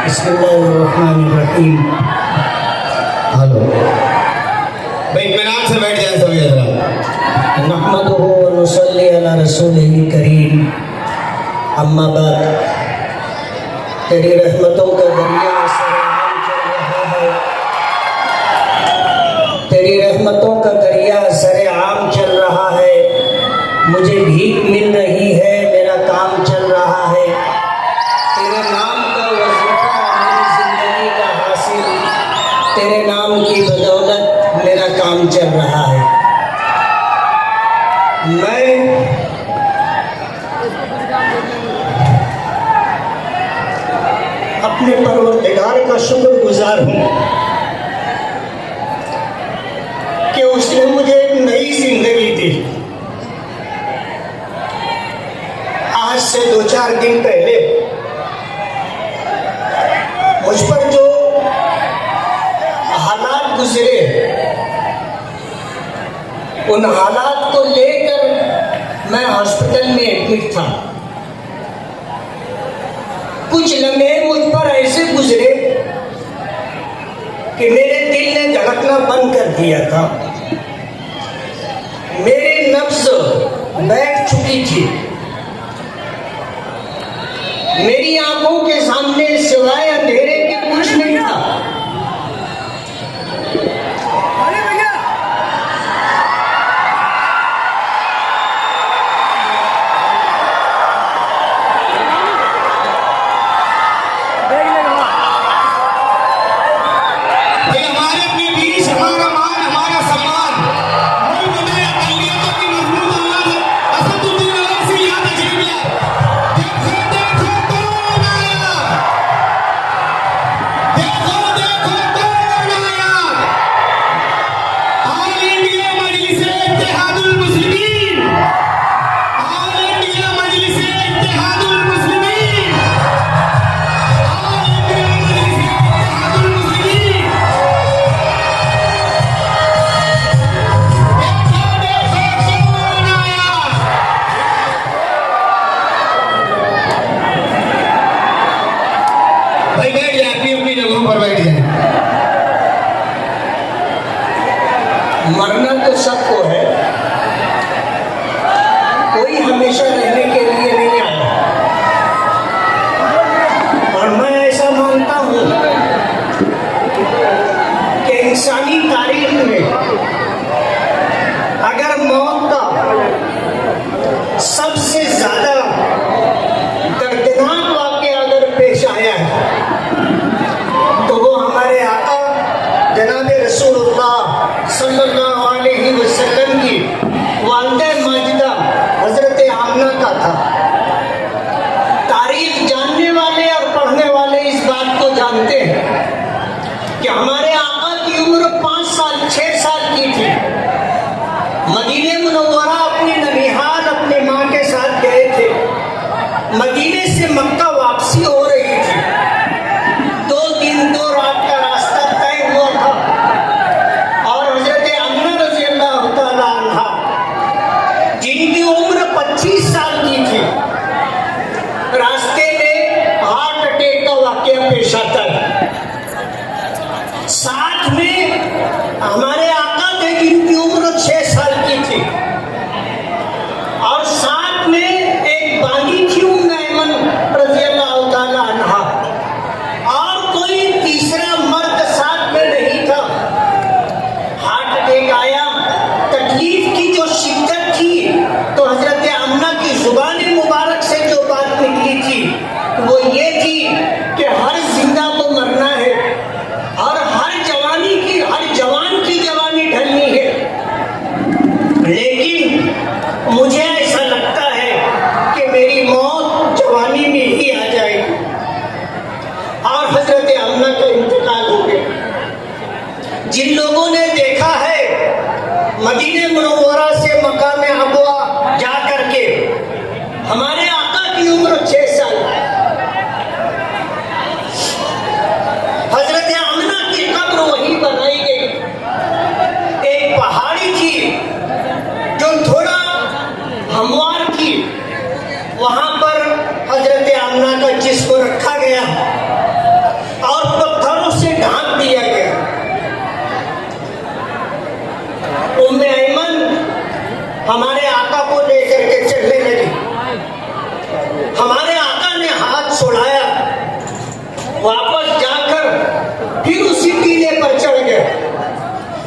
बिस्मिल्लाहिर्रहमानिर्रहीम। हेलो भाई, इत्मीनान से बैठ जाए सभी हज़रात। नहमदुहु व नुसल्ली अला रसूलिहिल करीम। अम्मा बाद, तेरी रहमतों का दरिया सरेआम चल रहा है। तेरी रहमतों का दरिया सरेआम चल रहा है। मुझे भीख मिल रही है, मेरा काम चल रहा है। तेरे नाम का वजीफा मेरी जिंदगी का हासिल, तेरे नाम की बदौलत मेरा काम चल रहा है। मैं अपने परवरदिगार का शुक्रगुजार हूँ कि उसने मुझे एक नई जिंदगी दी। आज से 2-4 दिन पहले मुझ पर जो हालात गुजरे, उन हालात को लेकर मैं हॉस्पिटल में एडमिट था। कुछ लम्हे मुझ पर ऐसे गुजरे कि मेरे दिल ने धड़कना बंद कर दिया था। मेरी नब्ज बैठ चुकी थी। मेरी आंखों के सामने सिवाय अंधेरे के कुछ नहीं था। मरना तो सबको है, कोई हमेशा रहने के लिए नहीं आया। और मैं ऐसा मानता हूँ कि इंसानी तारीख में अगर मौत का सबसे ज्यादा दर्दनाक वाक़या अगर पेश आया है तो वो हमारे आका जनाब रसूलुल्लाह सल्लल्लाहु अलैहि वसल्लम की वालिदा माजिदा हजरत आमना का था। तारीख जानने वाले और पढ़ने वाले इस बात को जानते हैं कि हमारे आका की उम्र 5 साल 6 साल की थी। मदीने मुनव्वरा अपने ननिहाल अपने माँ के साथ गए थे। मदीने से मक्का वापसी हो रही थी। 2 दिन 2 रात का रास्ता तय हुआ था। जिनकी उम्र 25 साल की थी, रास्ते में हार्ट अटैक का वाकया पेश आता है। साथ में हमारे आका थे जिनकी उम्र 6 साल की थी और साथ में एक बानी थी उम्मे ऐमन रज़ियल्लाहु ताला अन्हा और कोई तीसरा मर्द साथ में नहीं था। हार्ट अटैक आया। तकलीफ की जो शिद्दत थी तो हजरत आमना की जुबान मुबारक से जो बात निकली थी वो ये थी कि हर जिंदा को मरना है और हर जवान की जवानी ढलनी है। लेकिन मुझे ऐसा लगता है कि मेरी मौत जवानी में ही आ जाएगी। और हजरत आमना का इंतकाल हो गया। जिन लोगों ने देखा है मदीने मुनव्वरा से मकाम अबवा जा करके, हमारे आका की उम्र 6 साल,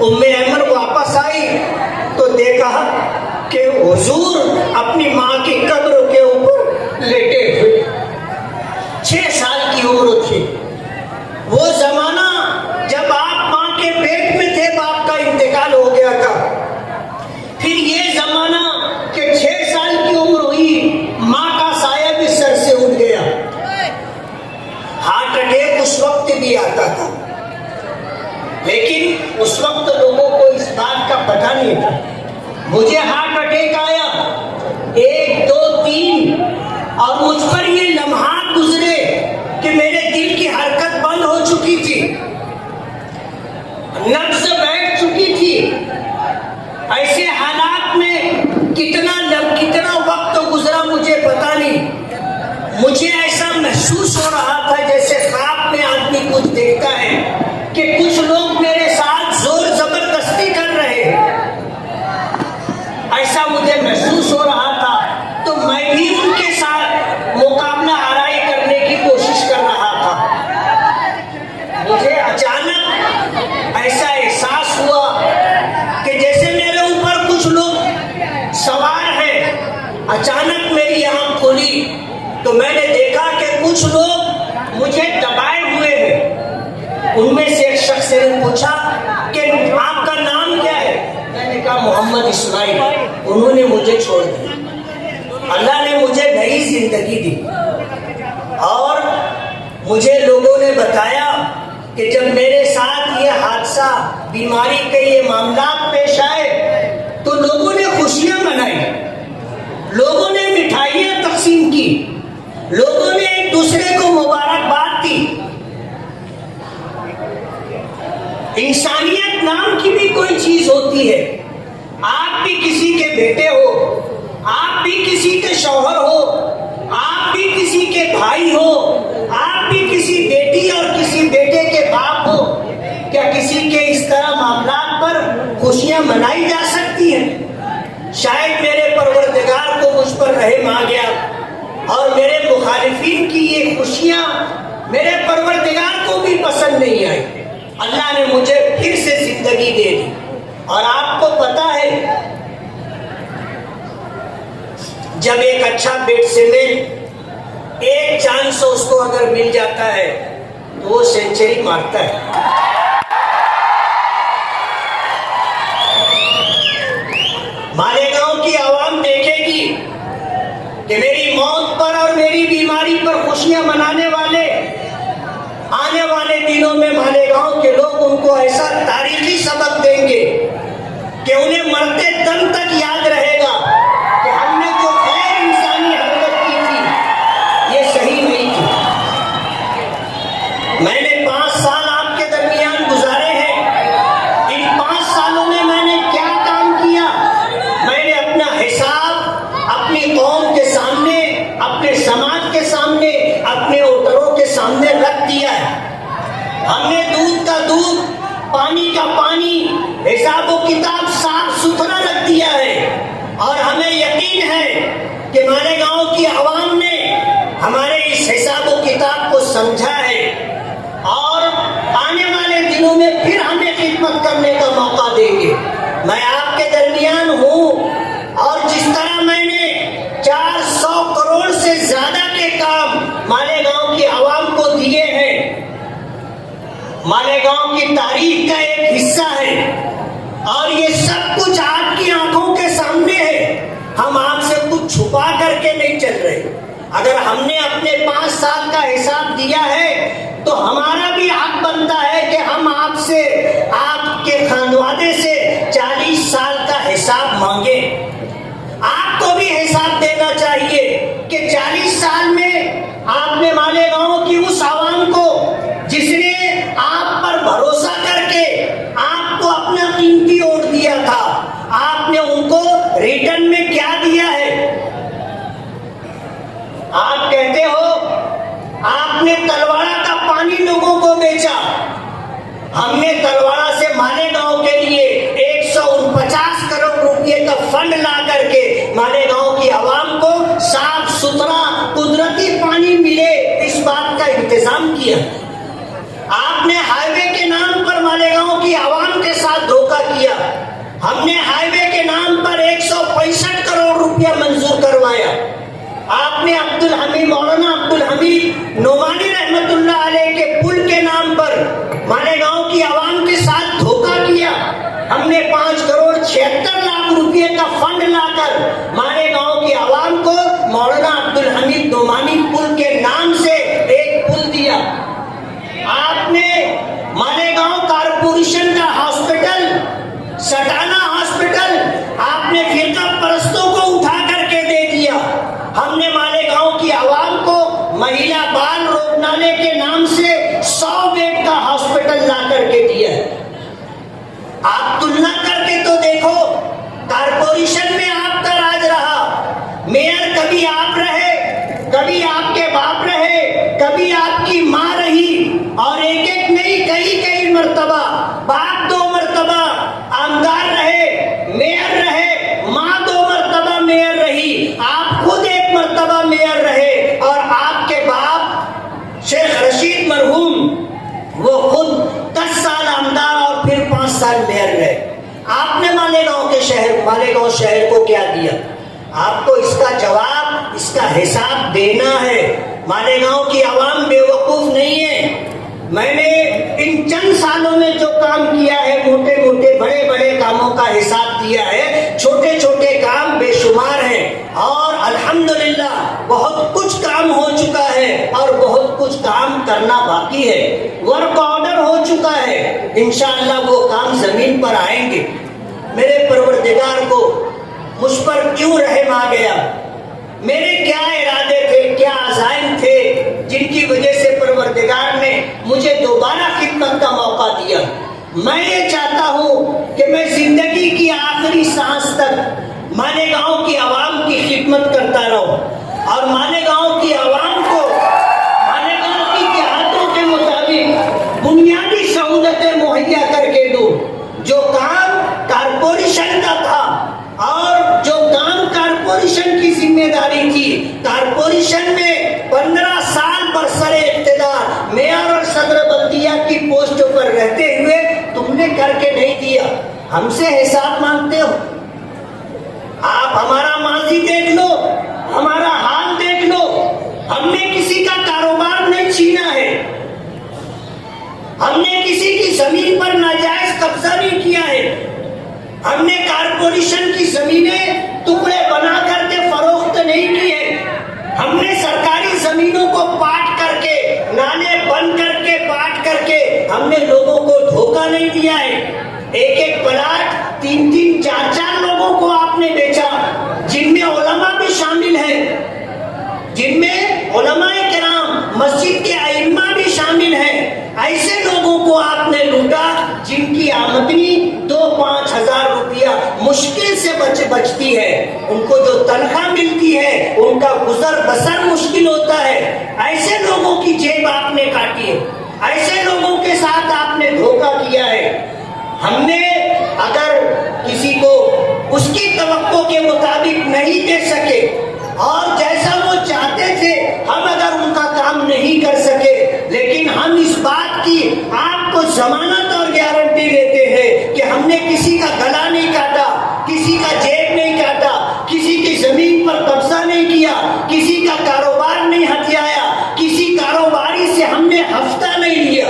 उम्मे ऐमन वापस आई तो देखा कि हुजूर अपनी माँ की कब्र के ऊपर लेटे हुए। 6 साल की उम्र थी। वो जमाना जब आप माँ के पेट में थे, बाप का इंतकाल हो गया था। फिर ये जमाना कि 6 साल की उम्र हुई, माँ का साया भी सर से उठ गया। हार्ट अटैक उस वक्त भी आता था, लेकिन उस वक्त लोगों को इस बात का पता नहीं था। मुझे हार्ट अटैक आया 1, 2, 3 और मुझ पर ये लम्हात गुजरे कि मेरे दिल की हरकत बंद हो चुकी थी, नब्ज बैठ चुकी थी। ऐसे हालात में कितना वक्त गुजरा मुझे पता नहीं। मुझे ऐसा महसूस हो रहा था जैसे ख्वाब में आदमी कुछ देखता है कि कुछ लोग मेरे साथ जोर जबरदस्ती कर रहे हैं। ऐसा मुझे महसूस हो रहा था, तो मैं भी उनके साथ मुकाबला आराई करने की कोशिश कर रहा था। मुझे अचानक ऐसा एहसास हुआ कि जैसे मेरे ऊपर कुछ लोग सवार हैं। अचानक मेरी आंख खुली तो मैंने देखा कि कुछ लोग मुझे दबाए हुए हैं। उनमें से एक शख्स ने पूछा कि आपका नाम क्या है? मैंने कहा मोहम्मद इस्माइल। उन्होंने मुझे छोड़ दिया। अल्लाह ने मुझे नई जिंदगी दी और मुझे लोगों ने बताया कि जब मेरे साथ ये हादसा, बीमारी के ये मामला पेश आए तो लोगों ने खुशियां मनाई, लोगों ने मिठाइयां तकसीम की, लोगों ने एक दूसरे को मुबारकबाद दी। इंसानियत नाम की भी कोई चीज होती है। आप भी किसी के बेटे हो, आप भी किसी के शौहर हो, आप भी किसी के भाई हो, आप भी किसी बेटी और किसी बेटे के बाप हो। क्या किसी के इस तरह मामलात पर खुशियां मनाई जा सकती हैं? शायद मेरे परवरदिगार को मुझ पर रहम आ गया और मेरे मुखालिफिन की ये खुशियां मेरे परवरदिगार को भी पसंद नहीं आई। अल्लाह ने मुझे फिर से जिंदगी दे दी। और आपको पता है, जब एक अच्छा बैट्समैन एक चांस उसको अगर मिल जाता है तो वो सेंचुरी मारता है। मालेगांव की आवाम देखेगी कि मेरी मौत पर और मेरी बीमारी पर खुशियां मनाने वाले आने वाले दिनों में मालेगांव के लोग उनको ऐसा तारीखी सबक देंगे कि उन्हें मरते दम तक याद रहेगा कि हमने जो गैर इंसानी हरकत की थी ये सही नहीं थी। मैंने 5 साल आपके दरमियान गुजारे हैं। इन 5 सालों में मैंने क्या काम किया? मैंने अपना हिसाब अपनी कौम के सामने, अपने समाज के सामने, अपने वोटरों के सामने रख दिया है। हमने दूध का दूध, पानी का पानी, हिसाब व किताब साफ सुथरा रख दिया है। और हमें यकीन है कि मालेगांव की आवाम ने हमारे इस हिसाब व किताब को समझा है और आने वाले दिनों में फिर हमें खिदमत करने का मौका देंगे। मैं आपके दरमियान हूँ और जिस तरह मैंने 400 करोड़ से ज्यादा के काम मालेगांव की आवाम को दिए हैं, मालेगांव की तारीख का एक हिस्सा है और ये सब कुछ आपकी आंखों के सामने है। हम आपसे कुछ छुपा करके नहीं चल रहे। अगर हमने अपने 5 साल का हिसाब दिया है तो हमारा भी हक बनता है कि हम आपसे, आपके खानवादे से 40 साल का हिसाब मांगे। आपको भी हिसाब देना चाहिए कि 40 साल में आपने मालेगांव की उस आवाम को जिसने आप पर भरोसा करके आपको अपना कीमती वोट दिया था, आपने उनको रिटर्न में क्या दिया है? आप कहते हो आपने तलवाड़ा का पानी लोगों को बेचा। हमने तलवाड़ा से मालेगांव के लिए 149 करोड़ रुपए का फंड ला करके मालेगांव की आवाम को साफ सुथरा कुदरती पानी मिले इस बात का इंतजाम किया। आपने हाईवे के नाम पर मालेगांव की आवाम के साथ धोखा रुपया मंजूर करवाया। आपने अब्दुल हमीद, मौलाना अब्दुल हमीद नोमानी रहमतुल्लाह अलैह के पुल के नाम पर मालेगांव की आवाम के साथ धोखा किया। हमने 5 करोड़ 76 लाख रुपए का फंड लाकर मालेगांव की आवाम को मौलाना अब्दुल हमीद नोमानी पुल के नाम से एक पुल दिया। आपने मालेगांव कारपोरेशन का हॉस्पिटल, सटाना हॉस्पिटल, आपने फिरका परस्तों को उठा करके दे दिया। हमने मालेगांव की आवाम को महिला बाल रोगनालय के नाम से 100 बेड का हॉस्पिटल ला करके दिया। आप तुलना करके तो देखो, कारपोरेशन में आपका राज रहा, मेयर कभी आप रहे, कभी आपके बाप रहे, कभी आपकी माँ रही, और एक एक नहीं कई मर्तबा, बाप 2 मर्तबा आमदार रहे, मेयर रहे, माँ 2 मर्तबा मेयर रही, आप खुद 1 मर्तबा मेयर रहे, और आपके बाप शेख रशीद मरहूम वो खुद 10 साल आमदार और फिर 5 साल मेयर रहे। आपने मालेगांव शहर को क्या दिया? आपको इसका जवाब, इसका हिसाब देना है। मालेगांव की आवाम बेवकूफ नहीं है। मैंने इन चंद सालों में जो काम किया है, मोटे मोटे बड़े बड़े कामों का हिसाब दिया है, छोटे छोटे काम बेशुमार हैं, और अल्हम्दुलिल्लाह बहुत कुछ काम हो चुका है और बहुत कुछ काम करना बाकी है। वर्क ऑर्डर हो चुका है, इंशाअल्लाह वो काम जमीन पर आएंगे। मेरे परवरदिगार को मुझ पर क्यों रहम आ गया? मेरे क्या इरादे थे, क्या अज़ाइम थे, जिनकी वजह से परवरदिगार ने मुझे दोबारा खिदमत का मौका दिया। मैं ये चाहता हूँ कि मैं जिंदगी की आखिरी सांस तक मालेगांव की आवाम की खिदमत करता रहूं, और मालेगांव की आवाम को मालेगांव की चाहतों के मुताबिक बुनियादी सहूलतें मुहैया करके दूं। जो काम कारपोरेशन का था और जो काम कारपोरेशन की जिम्मेदारी थी, कारपोरेशन में 15 साल बरसरे इख्तियार मेयर और सदर बल्दिया की पोस्टों पर रहते हुए तुमने करके नहीं दिया। हमसे हिसाब मांगते हो। आप हमारा माजी देख लो, हमारा हाल देख लो। हमने किसी का कारोबार नहीं छीना है, हमने किसी की जमीन पर नाजायज कब्जा नहीं किया है, हमने कारपोरेशन की जमीनें टुकड़े बना करके फरोख्त नहीं किए, हमने सरकारी जमीनों को पाट करके, नाले बंद करके, पाट करके हमने लोगों को धोखा नहीं दिया है। एक एक प्लाट 3-3, 4-4 लोगों को आपने बेचा, जिनमें उलमा भी शामिल है, जिनमें उलमाए किराम, मस्जिद के अइम्मा भी शामिल हैं। ऐसे लोगों को आपने लूटा जिनकी आमदनी 2-5 हजार रुपया मुश्किल से बचती है, उनको जो तनख्वाह मिलती है उनका गुजर बसर मुश्किल होता है। ऐसे लोगों की जेब आपने काटी है, ऐसे लोगों के साथ आपने धोखा किया है। हमने अगर किसी को उसकी तवक्को के मुताबिक नहीं दे सके और जैसा वो चाहते थे हम अगर उनका काम नहीं कर सके, लेकिन हम इस बात की आपको जमानत और गारंटी देते हैं कि हमने किसी का गला नहीं काटा, किसी का जेब नहीं काटा, किसी की जमीन पर कब्जा नहीं किया, किसी का कारोबार नहीं हथियाया, किसी कारोबारी से हमने हफ्ता नहीं लिया।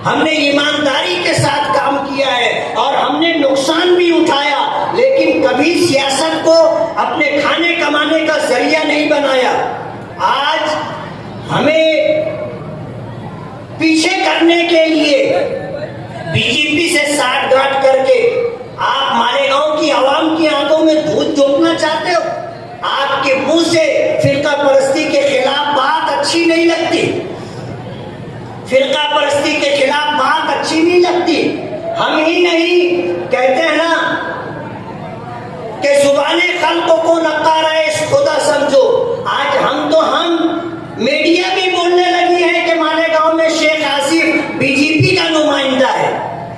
हमने ईमानदारी के साथ काम किया है और हमने नुकसान भी उठाया, लेकिन कभी सियासत को अपने खाने कमाने का जरिया नहीं बनाया। आज हमें पीछे करने के लिए बीजेपी से साठगांठ करके आप मालेगांव की आवाम की आंखों में धूल झोंकना चाहते हो। आपके मुंह से फिरका परस्ती के खिलाफ बात अच्छी नहीं लगती, फिरका परस्ती के खिलाफ बात अच्छी नहीं लगती। हम ही नहीं कहते हैं ना कि जुबाने खल्क को नकार है खुदा समझो। आज हम मीडिया भी बोलने लगी है कि मालेगांव में शेख आसिफ बीजेपी का नुमाइंदा है।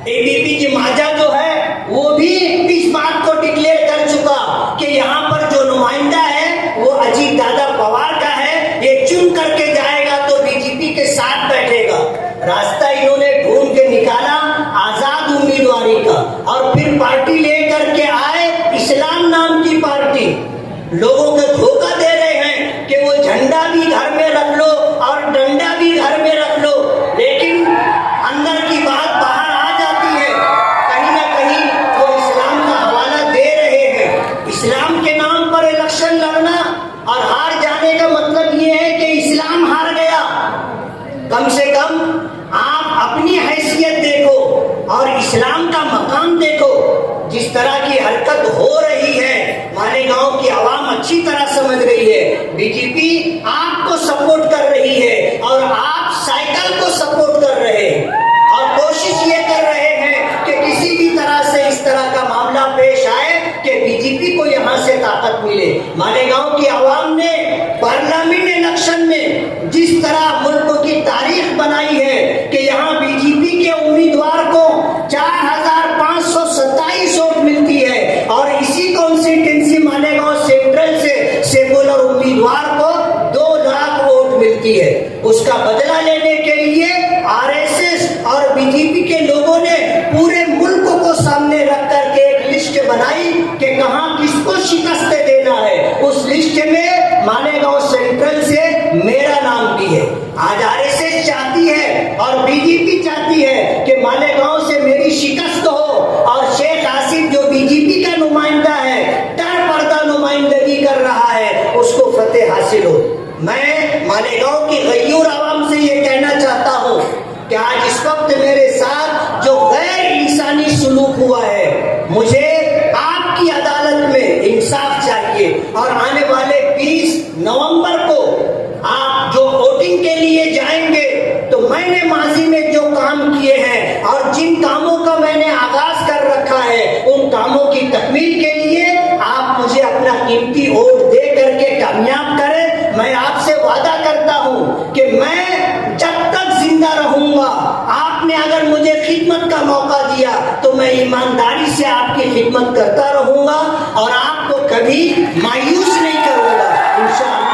एबीपी की माजा जो है वो भी इस बात को डिक्लेयर कर चुका कि यहाँ पर जो नुमाइंदा है वो अजीत दादा पवार का है, ये चुन करके जाएगा तो बीजेपी के साथ बैठेगा। रास्ता इन्होंने ढूंढ के निकाला आजाद उम्मीदवारी का, और फिर पार्टी लेकर के आए इस्लाम नाम की पार्टी। कम से कम आप अपनी हैसियत देखो और इस्लाम का मकाम देखो। जिस तरह की हरकत हो रही है मालेगांव की आवाम अच्छी तरह समझ रही है। बीजेपी आपको सपोर्ट कर रही है और आप साइकिल को सपोर्ट कर रहे हैं और कोशिश ये कर रहे हैं कि किसी भी तरह से इस तरह का मामला पेश आए कि बीजेपी को यहाँ से ताकत मिले। मालेगांव की आवाम ने पार्लियामेंट इलेक्शन में जिस तरह मुल्क की तारीख बनाई है कि यहाँ बीजेपी के उम्मीदवार को 4,527 वोट मिलती है और इसी कॉन्स्टिट्यूंसी मालेगांव सेंट्रल से सेकुलर उम्मीदवार को 2 लाख वोट मिलती है। उसका बदला लेने के लिए आरएसएस और बीजेपी के लोगों ने पूरे मुल्क को सामने रख करके एक लिस्ट बनाई कि कहां किसको शिकस्त देना है। उस लिस्ट में मालेगांव सेंट्रल से मेरा नाम भी है। आज आरएसएस चाहती है और बीजेपी चाहती है कि मालेगांव से मेरी शिकस्त हो और शेख आसिफ जो बीजेपी का नुमाइंदा है, डर पर्दा नुमाइंदगी कर रहा है, उसको फतेह हासिल हो। मैं मालेगांव की गयूर आवाम से ये कहना चाहता हूँ कि आज इस वक्त मेरे साथ जो गैर इंसानी सुलूक हुआ है, मुझे आपकी अदालत में इंसाफ चाहिए और आने वाले 20 नवंबर को आप जो वोटिंग के लिए जाएंगे तो मैंने माजी में जो काम किए हैं और जिन कामों का मैंने आगाज कर रखा है उन कामों की तकमील के लिए आप मुझे अपना कीमती वोट दे करके कामयाब करें। मैं आपसे वादा करता हूं कि मैं जब तक जिंदा रहूंगा, आपने अगर मुझे खिदमत का मौका दिया तो मैं ईमानदारी से आपकी खिदमत करता रहूंगा और आपको कभी मायूस नहीं करूंगा इंशाअल्लाह।